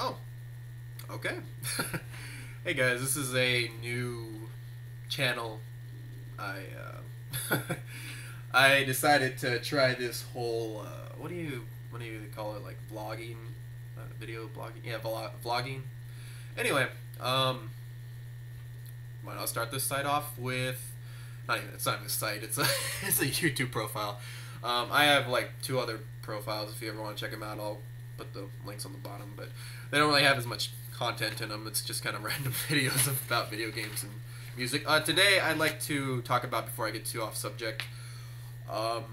Oh, okay. Hey guys, this is a new channel. I I decided to try this whole what do you call it, like vlogging, video blogging, yeah, vlogging. Anyway, why not start this site off with it's not even a site, it's a it's a YouTube profile. I have like two other profiles. If you ever want to check them out, I'll put the links on the bottom, but they don't really have as much content in them. It's just kind of random videos about video games and music. Today I'd like to talk about, before I get too off subject, I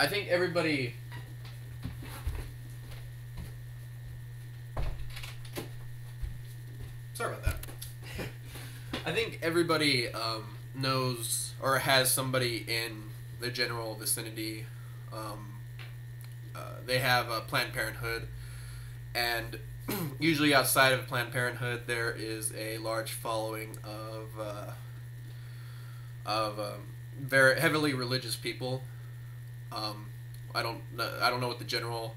think everybody sorry about that. I think everybody knows or has somebody in the general vicinity. They have a Planned Parenthood, and usually outside of Planned Parenthood, there is a large following of very heavily religious people. I don't know what the general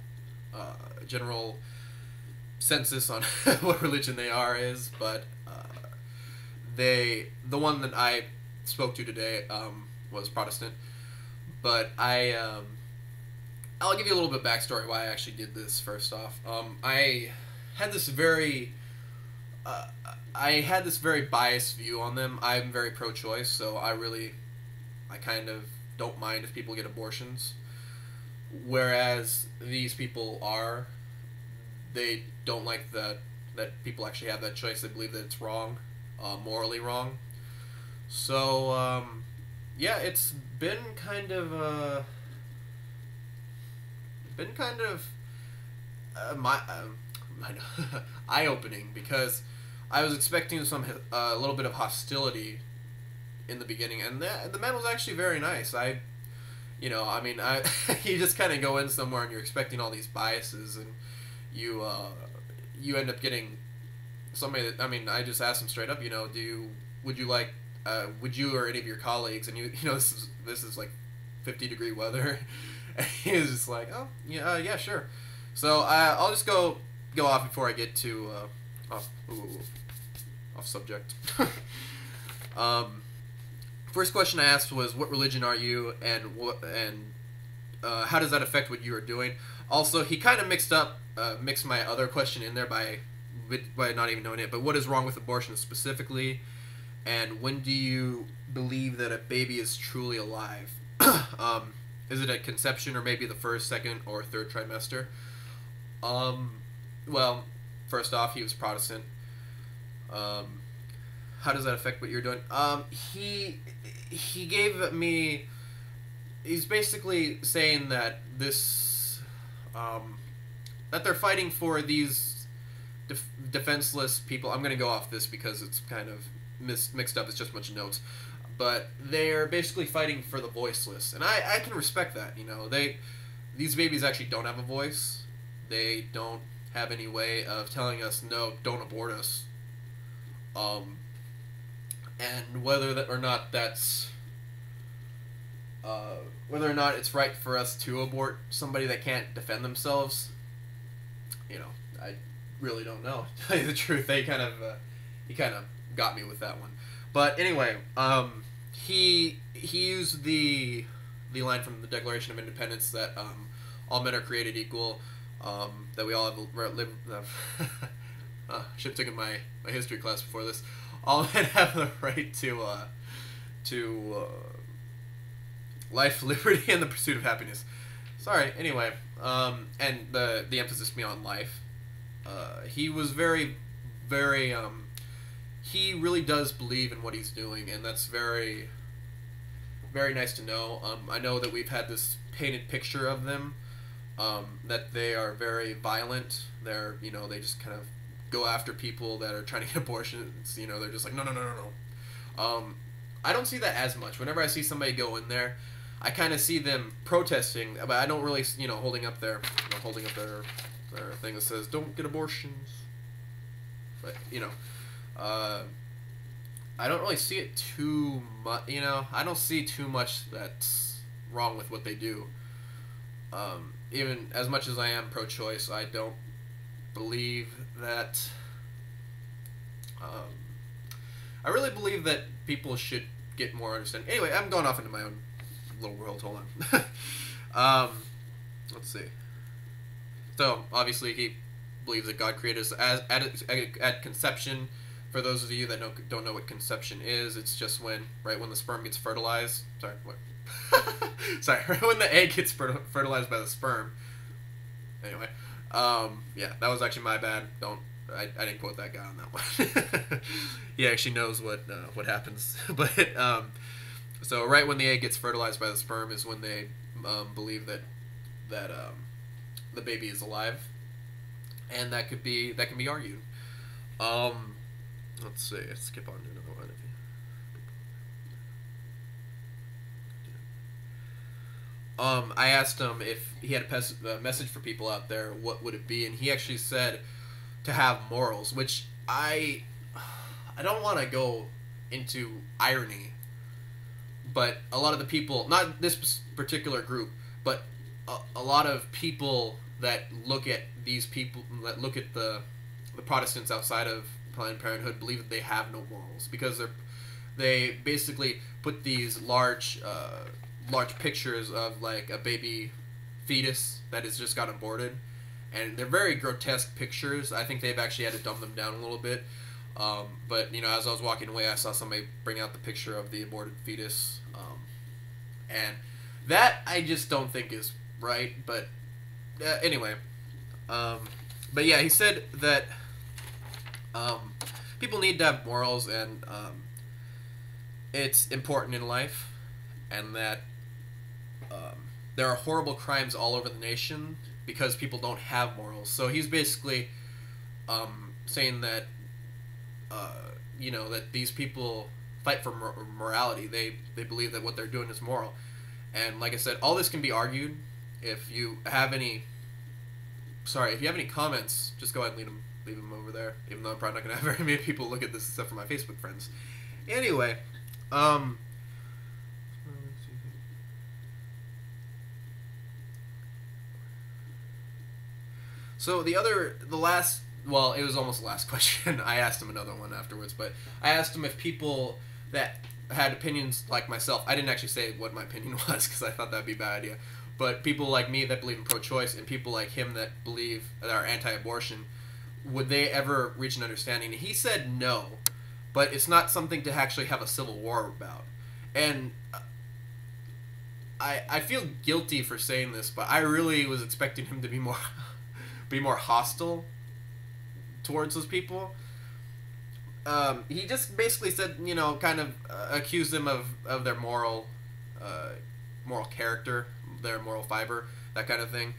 census on what religion they are is, but the one that I spoke to today was Protestant. But I'll give you a little bit of backstory why I actually did this. First off, I had this very biased view on them. I'm very pro-choice, so I kind of don't mind if people get abortions. Whereas these people they don't like that people actually have that choice. They believe that it's wrong, morally wrong. So yeah, it's been kind of eye-opening, because I was expecting a little bit of hostility in the beginning, and the man was actually very nice. You just kind of go in somewhere and you're expecting all these biases, and you end up getting somebody that, I just asked him straight up, would you or any of your colleagues, and this is like 50-degree weather, and he was just like, oh yeah, yeah, sure. So I'll just go off before I get too off subject. First question I asked was, what religion are you, and how does that affect what you are doing? Also, he kind of mixed my other question in there by not even knowing it. But what is wrong with abortion specifically, and when do you believe that a baby is truly alive? Is it at conception, or maybe the first, second, or third trimester? Well, first off, he was Protestant. How does that affect what you're doing? He gave me. He's basically saying that that they're fighting for these defenseless people. I'm gonna go off this because it's kind of mixed up. It's just a bunch of notes, but they're basically fighting for the voiceless, and I can respect that. These babies actually don't have a voice. They don't have any way of telling us, no, don't abort us. And whether or not it's right for us to abort somebody that can't defend themselves, I really don't know. To tell you the truth, he kind of got me with that one. But anyway, he used the line from the Declaration of Independence that all men are created equal, that we all have should have taken my history class before this. All men have the right to life, liberty, and the pursuit of happiness. Sorry. Anyway, and the emphasis being on life. He was very, very. He really does believe in what he's doing, and that's very, very nice to know. I know that we've had this painted picture of them, that they are very violent. They just kind of go after people that are trying to get abortions. They're just like, no, no, no, no, no. I don't see that as much. Whenever I see somebody go in there, I kind of see them protesting, but I don't really, holding up their thing that says "Don't get abortions." But I don't really see it too much. I don't see too much that's wrong with what they do. Even as much as I am pro-choice, I don't believe that um, I really believe that people should get more understanding. Anyway, I'm going off into my own little world. Hold on. Let's see. So obviously he believes that God created us at conception. For those of you that don't know what conception is, it's just when the sperm gets fertilized. Sorry, what? Sorry, when the egg gets fertilized by the sperm. Anyway, yeah, that was actually my bad. I didn't quote that guy on that one. He actually knows what happens. But so right when the egg gets fertilized by the sperm is when they believe that the baby is alive, and that can be argued. Let's see. Let's skip on to another one. I asked him if he had a message for people out there, what would it be? And he actually said to have morals, which I don't want to go into irony, but a lot of the people, not this particular group, but a lot of people that look at these people, that look at the Protestants outside of Planned Parenthood, believe that they have no morals because they basically put these large pictures of like a baby fetus that has just got aborted, and they're very grotesque pictures. I think they've actually had to dumb them down a little bit. But you know, as I was walking away, I saw somebody bring out the picture of the aborted fetus, and that I just don't think is right. But anyway, but yeah, he said that people need to have morals, and it's important in life, and that there are horrible crimes all over the nation because people don't have morals. So he's basically saying that you know, that these people fight for morality. They believe that what they're doing is moral, and like I said, all this can be argued. If you have any comments, just go ahead and leave them over there. Even though I'm probably not gonna have very many people look at this except for my Facebook friends. Anyway, so well, it was almost the last question. I asked him another one afterwards, but I asked him if people that had opinions like myself, I didn't actually say what my opinion was because I thought that'd be a bad idea, but people like me that believe in pro-choice and people like him that are anti-abortion, would they ever reach an understanding? And he said no, but it's not something to actually have a civil war about. And I feel guilty for saying this, but I really was expecting him to be more hostile towards those people. He just basically said, you know, kind of accused them of their moral character, their moral fiber, that kind of thing.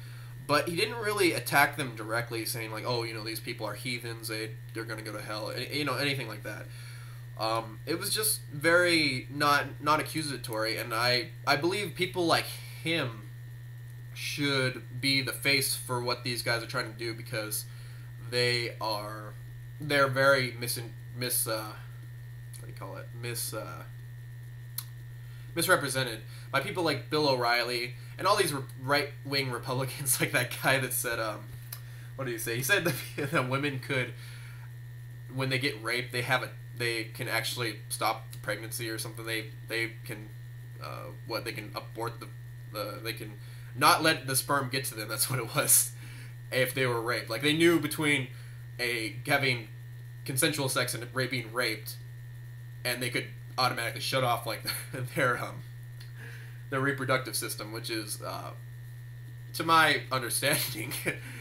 But he didn't really attack them directly, saying like, oh, you know, these people are heathens, they're going to go to hell, you know, anything like that. It was just very not accusatory, and I believe people like him should be the face for what these guys are trying to do, because they're very misrepresented by people like Bill O'Reilly and all these right-wing Republicans, like that guy that said, what did he say? He said that women could, when they get raped, they can actually stop the pregnancy or something. They can they can abort they can not let the sperm get to them. That's what it was. If they were raped, like they knew between having consensual sex and being raped, and they could automatically shut off like their reproductive system, which is, to my understanding,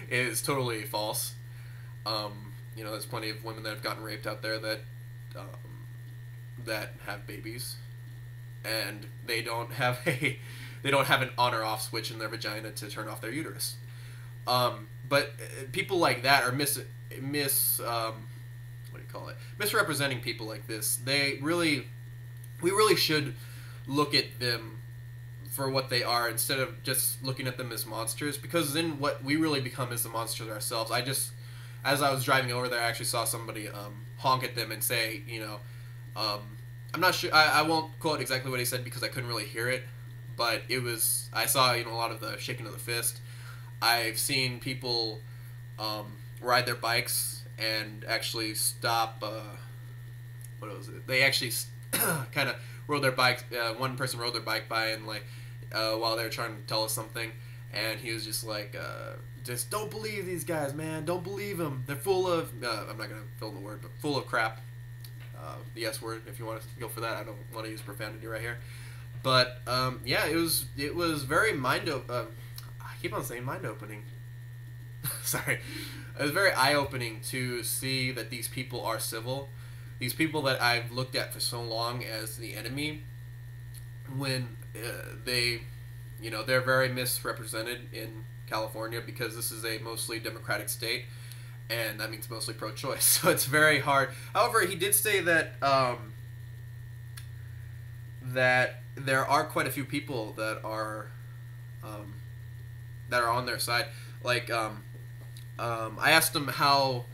is totally false. You know, there's plenty of women that have gotten raped out there that have babies, and they don't have an on or off switch in their vagina to turn off their uterus. But people like that are misrepresenting people like this. We really should look at them for what they are instead of just looking at them as monsters, because then what we really become is the monsters ourselves. As I was driving over there, I actually saw somebody honk at them and say, you know, I'm not sure, I won't quote exactly what he said because I couldn't really hear it, but I saw, you know, a lot of the shaking of the fist. I've seen people ride their bikes and actually stop. What was it? They actually kind of rode their bike. One person rode their bike by and like while they were trying to tell us something, and he was just like, just don't believe these guys, man. Don't believe them. They're full of. I'm not gonna fill in the word, but full of crap. The S word, if you want to go for that. I don't want to use profanity right here. But yeah, it was very I keep on saying mind opening. Sorry, it was very eye opening to see that these people are civil. These people that I've looked at for so long as the enemy, when they, they're very misrepresented in California because this is a mostly Democratic state, and that means mostly pro-choice. So it's very hard. However, he did say that that there are quite a few people that are on their side. Like I asked him how.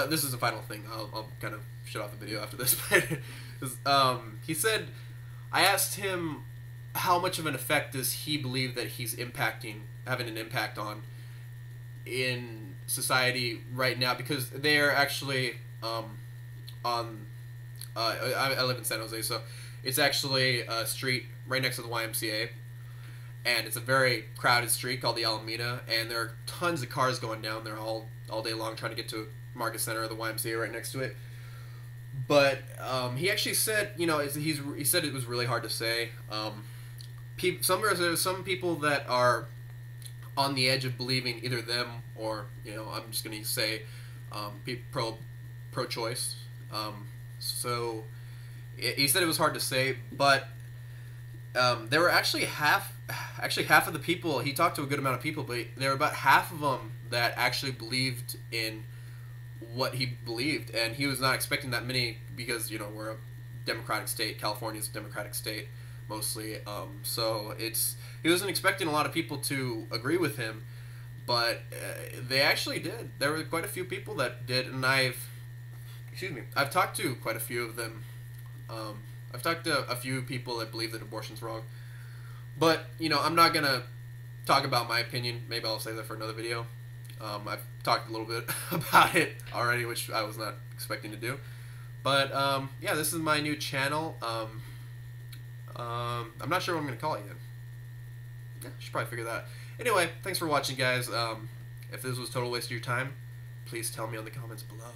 This is the final thing. I'll kind of shut off the video after this. But he said, I asked him how much of an effect does he believe that he's having an impact on in society right now, because they're actually on. I live in San Jose, so it's actually a street right next to the YMCA. And it's a very crowded street called the Alameda, and there are tons of cars going down there all day long trying to get to Market Center or the YMCA right next to it. But he actually said, he said it was really hard to say. There's some people that are on the edge of believing either them or, I'm just going to say pro-choice. So he said it was hard to say, but there were actually half of the people. He talked to a good amount of people, but there were about half of them that actually believed in what he believed, and he was not expecting that many because we're a democratic state. California's a democratic state mostly, so he wasn't expecting a lot of people to agree with him, but they actually did. There were quite a few people that did, and I've talked to quite a few of them. I've talked to a few people that believe that abortion's wrong. But, I'm not going to talk about my opinion. Maybe I'll save that for another video. I've talked a little bit about it already, which I was not expecting to do. But, yeah, this is my new channel. I'm not sure what I'm going to call it yet. Yeah, I should probably figure that out. Anyway, thanks for watching, guys. If this was a total waste of your time, please tell me in the comments below.